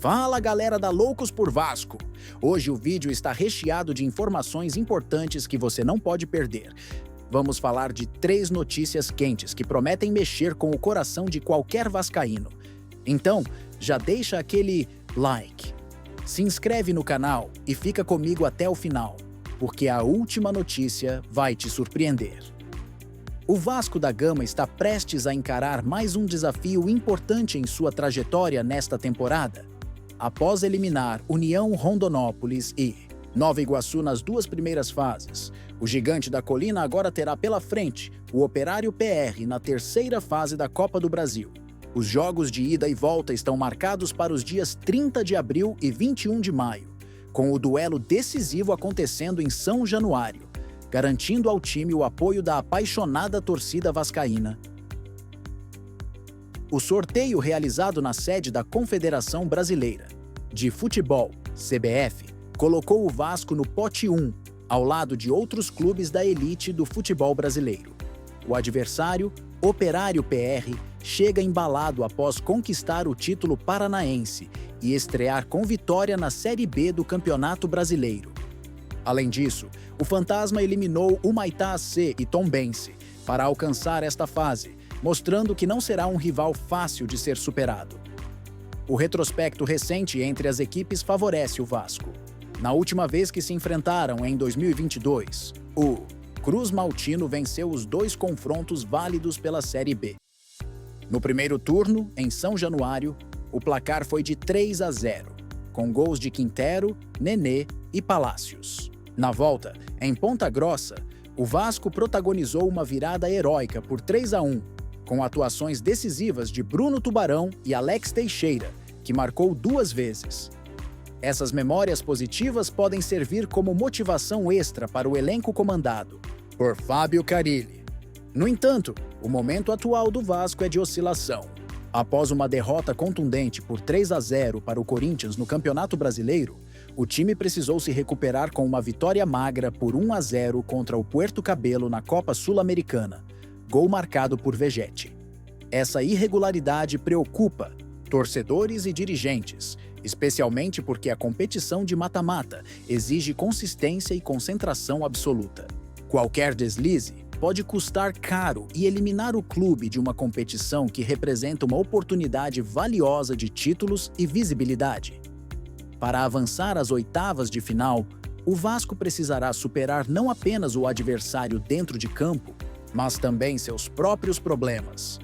Fala galera da Loucos por Vasco! Hoje o vídeo está recheado de informações importantes que você não pode perder. Vamos falar de 3 notícias quentes que prometem mexer com o coração de qualquer vascaíno. Então, já deixa aquele like, se inscreve no canal e fica comigo até o final, porque a última notícia vai te surpreender. O Vasco da Gama está prestes a encarar mais um desafio importante em sua trajetória nesta temporada. Após eliminar União Rondonópolis e Nova Iguaçu nas 2 primeiras fases, o Gigante da Colina agora terá pela frente o Operário PR na 3ª fase da Copa do Brasil. Os jogos de ida e volta estão marcados para os dias 30 de abril e 21 de maio, com o duelo decisivo acontecendo em São Januário, garantindo ao time o apoio da apaixonada torcida vascaína. O sorteio realizado na sede da Confederação Brasileira de Futebol, CBF, colocou o Vasco no pote 1, ao lado de outros clubes da elite do futebol brasileiro. O adversário, Operário PR, chega embalado após conquistar o título paranaense e estrear com vitória na Série B do Campeonato Brasileiro. Além disso, o Fantasma eliminou o Humaitá AC e Tombense para alcançar esta fase, mostrando que não será um rival fácil de ser superado. O retrospecto recente entre as equipes favorece o Vasco. Na última vez que se enfrentaram, em 2022, o Cruz Maltino venceu os 2 confrontos válidos pela Série B. No primeiro turno, em São Januário, o placar foi de 3-0, com gols de Quintero, Nenê e Palácios. Na volta, em Ponta Grossa, o Vasco protagonizou uma virada heróica por 3-1, com atuações decisivas de Bruno Tubarão e Alex Teixeira, que marcou 2 vezes. Essas memórias positivas podem servir como motivação extra para o elenco comandado por Fábio Carille. No entanto, o momento atual do Vasco é de oscilação. Após uma derrota contundente por 3-0 para o Corinthians no Campeonato Brasileiro, o time precisou se recuperar com uma vitória magra por 1-0 contra o Puerto Cabelo na Copa Sul-Americana, gol marcado por Vegetti. Essa irregularidade preocupa torcedores e dirigentes, especialmente porque a competição de mata-mata exige consistência e concentração absoluta. Qualquer deslize pode custar caro e eliminar o clube de uma competição que representa uma oportunidade valiosa de títulos e visibilidade. Para avançar às 8avas de final, o Vasco precisará superar não apenas o adversário dentro de campo, mas também seus próprios problemas.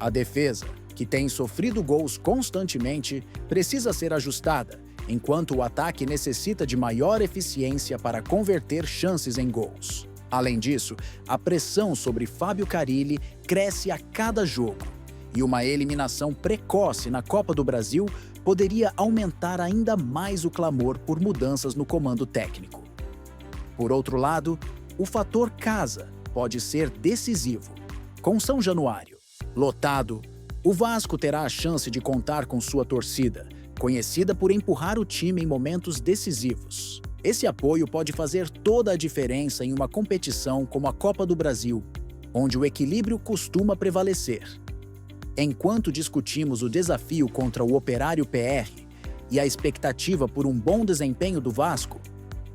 A defesa, que tem sofrido gols constantemente, precisa ser ajustada, enquanto o ataque necessita de maior eficiência para converter chances em gols. Além disso, a pressão sobre Fábio Carille cresce a cada jogo, e uma eliminação precoce na Copa do Brasil poderia aumentar ainda mais o clamor por mudanças no comando técnico. Por outro lado, o fator casa pode ser decisivo. Com São Januário lotado, o Vasco terá a chance de contar com sua torcida, conhecida por empurrar o time em momentos decisivos. Esse apoio pode fazer toda a diferença em uma competição como a Copa do Brasil, onde o equilíbrio costuma prevalecer. Enquanto discutimos o desafio contra o Operário PR e a expectativa por um bom desempenho do Vasco,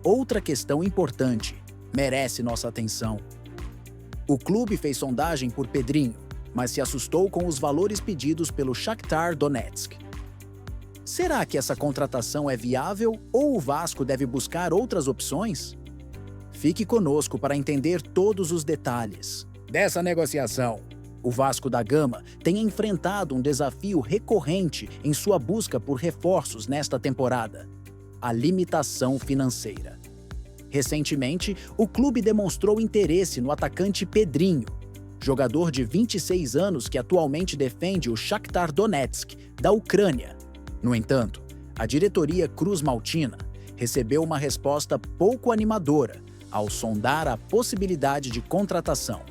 outra questão importante merece nossa atenção. O clube fez sondagem por Pedrinho, mas se assustou com os valores pedidos pelo Shakhtar Donetsk. Será que essa contratação é viável ou o Vasco deve buscar outras opções? Fique conosco para entender todos os detalhes dessa negociação. O Vasco da Gama tem enfrentado um desafio recorrente em sua busca por reforços nesta temporada: a limitação financeira. Recentemente, o clube demonstrou interesse no atacante Pedrinho, jogador de 26 anos que atualmente defende o Shakhtar Donetsk, da Ucrânia. No entanto, a diretoria Cruz Maltina recebeu uma resposta pouco animadora ao sondar a possibilidade de contratação.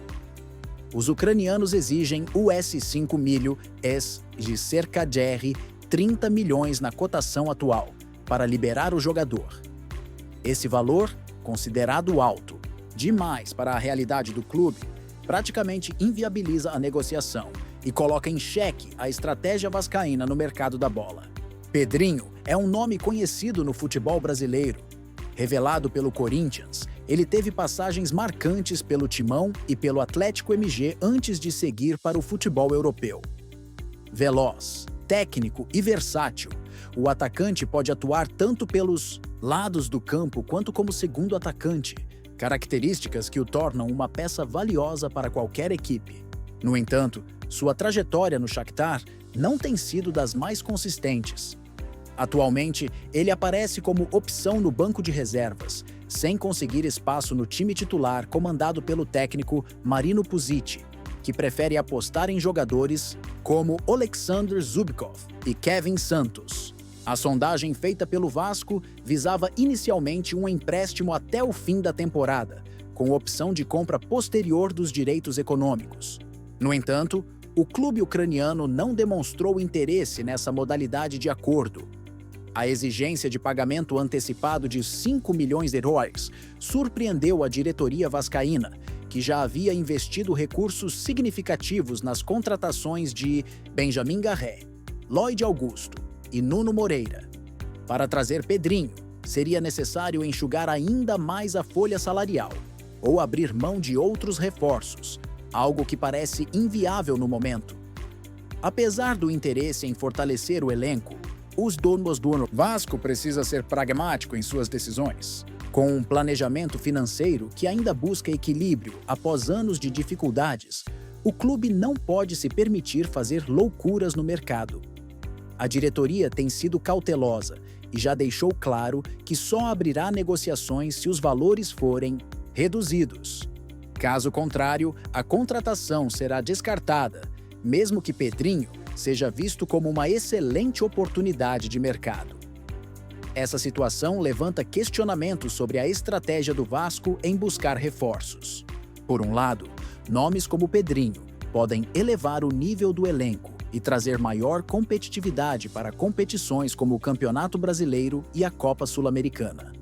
Os ucranianos exigem US$5 milhões de cerca de 30 milhões na cotação atual para liberar o jogador. Esse valor, considerado alto demais para a realidade do clube, praticamente inviabiliza a negociação e coloca em xeque a estratégia vascaína no mercado da bola. Pedrinho é um nome conhecido no futebol brasileiro. Revelado pelo Corinthians, ele teve passagens marcantes pelo Timão e pelo Atlético MG antes de seguir para o futebol europeu. Veloz, técnico e versátil, o atacante pode atuar tanto pelos lados do campo quanto como segundo atacante, características que o tornam uma peça valiosa para qualquer equipe. No entanto, sua trajetória no Shakhtar não tem sido das mais consistentes. Atualmente, ele aparece como opção no banco de reservas, sem conseguir espaço no time titular comandado pelo técnico Marino Puzic, que prefere apostar em jogadores como Oleksandr Zubkov e Kevin Santos. A sondagem feita pelo Vasco visava inicialmente um empréstimo até o fim da temporada, com opção de compra posterior dos direitos econômicos. No entanto, o clube ucraniano não demonstrou interesse nessa modalidade de acordo. A exigência de pagamento antecipado de 5 milhões de euros surpreendeu a diretoria vascaína, que já havia investido recursos significativos nas contratações de Benjamin Garré, Lloyd Augusto e Nuno Moreira. Para trazer Pedrinho, seria necessário enxugar ainda mais a folha salarial ou abrir mão de outros reforços, algo que parece inviável no momento. Apesar do interesse em fortalecer o elenco, os donos do Vasco precisa ser pragmático em suas decisões, com um planejamento financeiro que ainda busca equilíbrio após anos de dificuldades. O clube não pode se permitir fazer loucuras no mercado. A diretoria tem sido cautelosa e já deixou claro que só abrirá negociações se os valores forem reduzidos. Caso contrário, a contratação será descartada, mesmo que Pedrinho seja visto como uma excelente oportunidade de mercado. Essa situação levanta questionamentos sobre a estratégia do Vasco em buscar reforços. Por um lado, nomes como Pedrinho podem elevar o nível do elenco e trazer maior competitividade para competições como o Campeonato Brasileiro e a Copa Sul-Americana.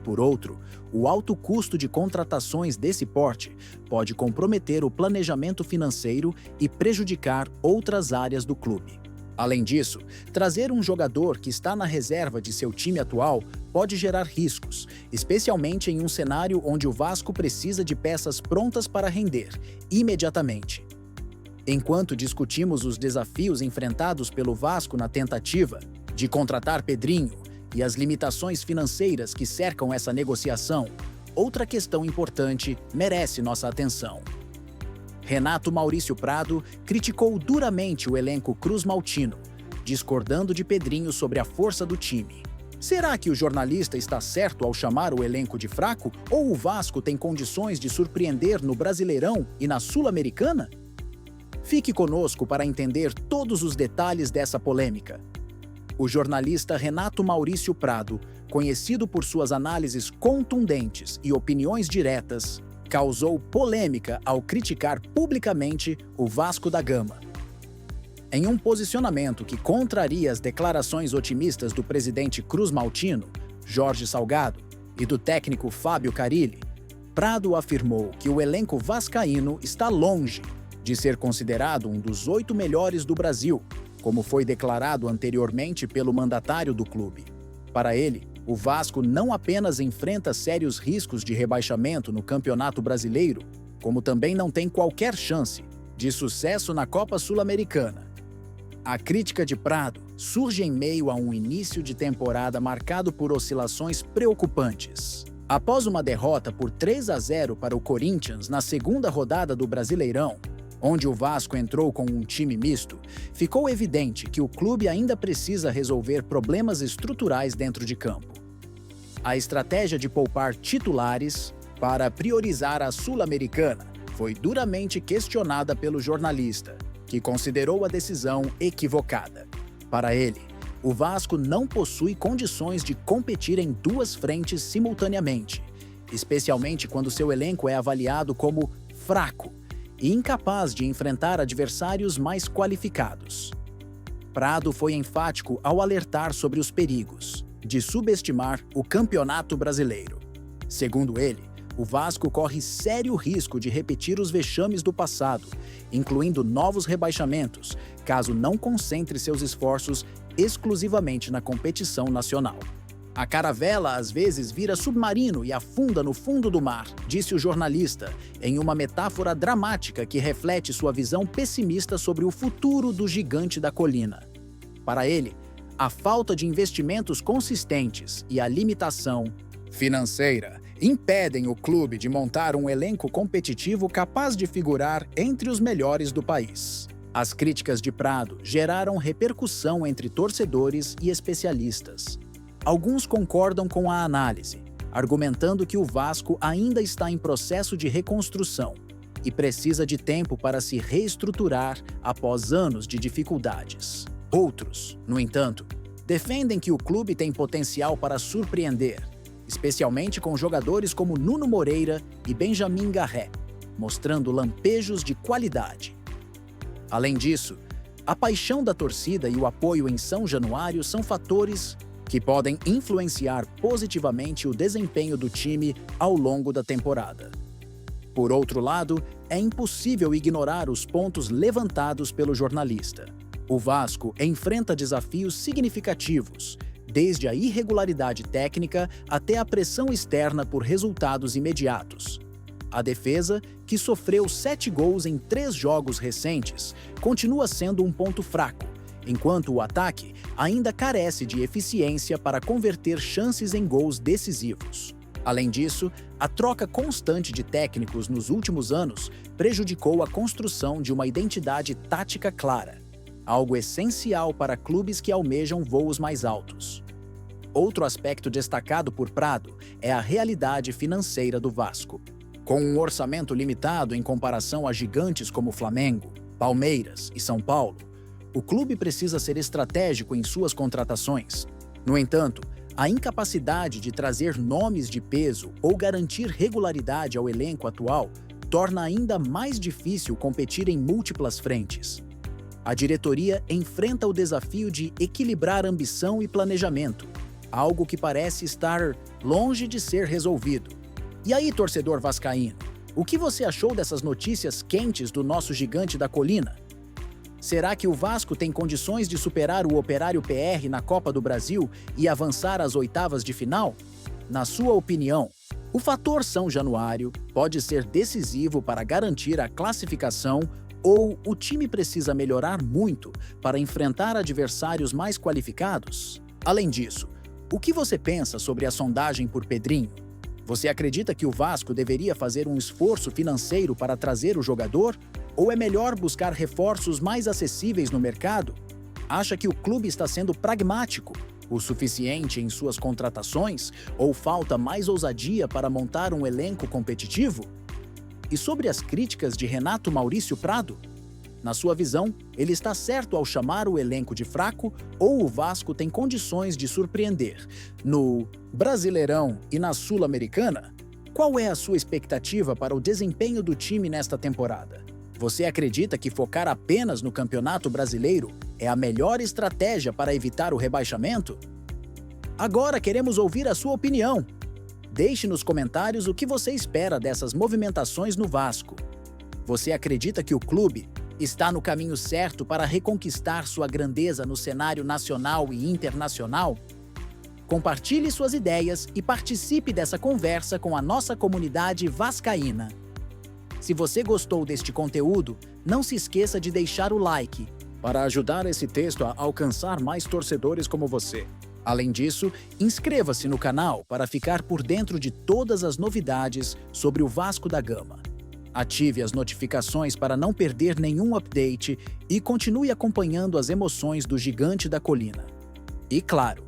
Por outro, o alto custo de contratações desse porte pode comprometer o planejamento financeiro e prejudicar outras áreas do clube. Além disso, trazer um jogador que está na reserva de seu time atual pode gerar riscos, especialmente em um cenário onde o Vasco precisa de peças prontas para render imediatamente. Enquanto discutimos os desafios enfrentados pelo Vasco na tentativa de contratar Pedrinho e as limitações financeiras que cercam essa negociação, outra questão importante merece nossa atenção. Renato Maurício Prado criticou duramente o elenco cruz-maltino, discordando de Pedrinho sobre a força do time. Será que o jornalista está certo ao chamar o elenco de fraco, ou o Vasco tem condições de surpreender no Brasileirão e na Sul-Americana? Fique conosco para entender todos os detalhes dessa polêmica. O jornalista Renato Maurício Prado, conhecido por suas análises contundentes e opiniões diretas, causou polêmica ao criticar publicamente o Vasco da Gama. Em um posicionamento que contraria as declarações otimistas do presidente cruz-maltino, Jorge Salgado, e do técnico Fábio Carille, Prado afirmou que o elenco vascaíno está longe de ser considerado um dos 8 melhores do Brasil, como foi declarado anteriormente pelo mandatário do clube. Para ele, o Vasco não apenas enfrenta sérios riscos de rebaixamento no Campeonato Brasileiro, como também não tem qualquer chance de sucesso na Copa Sul-Americana. A crítica de Prado surge em meio a um início de temporada marcado por oscilações preocupantes. Após uma derrota por 3-0 para o Corinthians na segunda rodada do Brasileirão, onde o Vasco entrou com um time misto, ficou evidente que o clube ainda precisa resolver problemas estruturais dentro de campo. A estratégia de poupar titulares para priorizar a Sul-Americana foi duramente questionada pelo jornalista, que considerou a decisão equivocada. Para ele, o Vasco não possui condições de competir em duas frentes simultaneamente, especialmente quando seu elenco é avaliado como fraco e incapaz de enfrentar adversários mais qualificados. Prado foi enfático ao alertar sobre os perigos de subestimar o Campeonato Brasileiro. Segundo ele, o Vasco corre sério risco de repetir os vexames do passado, incluindo novos rebaixamentos, caso não concentre seus esforços exclusivamente na competição nacional. A caravela às vezes vira submarino e afunda no fundo do mar, disse o jornalista, em uma metáfora dramática que reflete sua visão pessimista sobre o futuro do gigante da colina. Para ele, a falta de investimentos consistentes e a limitação financeira impedem o clube de montar um elenco competitivo capaz de figurar entre os melhores do país. As críticas de Prado geraram repercussão entre torcedores e especialistas. Alguns concordam com a análise, argumentando que o Vasco ainda está em processo de reconstrução e precisa de tempo para se reestruturar após anos de dificuldades. Outros, no entanto, defendem que o clube tem potencial para surpreender, especialmente com jogadores como Nuno Moreira e Benjamin Garré, mostrando lampejos de qualidade. Além disso, a paixão da torcida e o apoio em São Januário são fatores que podem influenciar positivamente o desempenho do time ao longo da temporada. Por outro lado, é impossível ignorar os pontos levantados pelo jornalista. O Vasco enfrenta desafios significativos, desde a irregularidade técnica até a pressão externa por resultados imediatos. A defesa, que sofreu 7 gols em 3 jogos recentes, continua sendo um ponto fraco, enquanto o ataque ainda carece de eficiência para converter chances em gols decisivos. Além disso, a troca constante de técnicos nos últimos anos prejudicou a construção de uma identidade tática clara, algo essencial para clubes que almejam voos mais altos. Outro aspecto destacado por Prado é a realidade financeira do Vasco. Com um orçamento limitado em comparação a gigantes como Flamengo, Palmeiras e São Paulo, o clube precisa ser estratégico em suas contratações. No entanto, a incapacidade de trazer nomes de peso ou garantir regularidade ao elenco atual torna ainda mais difícil competir em múltiplas frentes. A diretoria enfrenta o desafio de equilibrar ambição e planejamento, algo que parece estar longe de ser resolvido. E aí, torcedor vascaíno, o que você achou dessas notícias quentes do nosso gigante da colina? Será que o Vasco tem condições de superar o Operário PR na Copa do Brasil e avançar às oitavas de final? Na sua opinião, o fator São Januário pode ser decisivo para garantir a classificação ou o time precisa melhorar muito para enfrentar adversários mais qualificados? Além disso, o que você pensa sobre a sondagem por Pedrinho? Você acredita que o Vasco deveria fazer um esforço financeiro para trazer o jogador? Ou é melhor buscar reforços mais acessíveis no mercado? Acha que o clube está sendo pragmático o suficiente em suas contratações? Ou falta mais ousadia para montar um elenco competitivo? E sobre as críticas de Renato Maurício Prado? Na sua visão, ele está certo ao chamar o elenco de fraco ou o Vasco tem condições de surpreender no Brasileirão e na Sul-Americana? Qual é a sua expectativa para o desempenho do time nesta temporada? Você acredita que focar apenas no Campeonato Brasileiro é a melhor estratégia para evitar o rebaixamento? Agora queremos ouvir a sua opinião. Deixe nos comentários o que você espera dessas movimentações no Vasco. Você acredita que o clube está no caminho certo para reconquistar sua grandeza no cenário nacional e internacional? Compartilhe suas ideias e participe dessa conversa com a nossa comunidade vascaína. Se você gostou deste conteúdo, não se esqueça de deixar o like para ajudar esse texto a alcançar mais torcedores como você. Além disso, inscreva-se no canal para ficar por dentro de todas as novidades sobre o Vasco da Gama. Ative as notificações para não perder nenhum update e continue acompanhando as emoções do Gigante da Colina. E claro,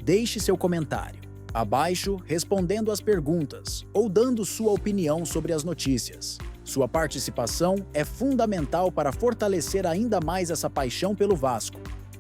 deixe seu comentário abaixo respondendo as perguntas ou dando sua opinião sobre as notícias. Sua participação é fundamental para fortalecer ainda mais essa paixão pelo Vasco.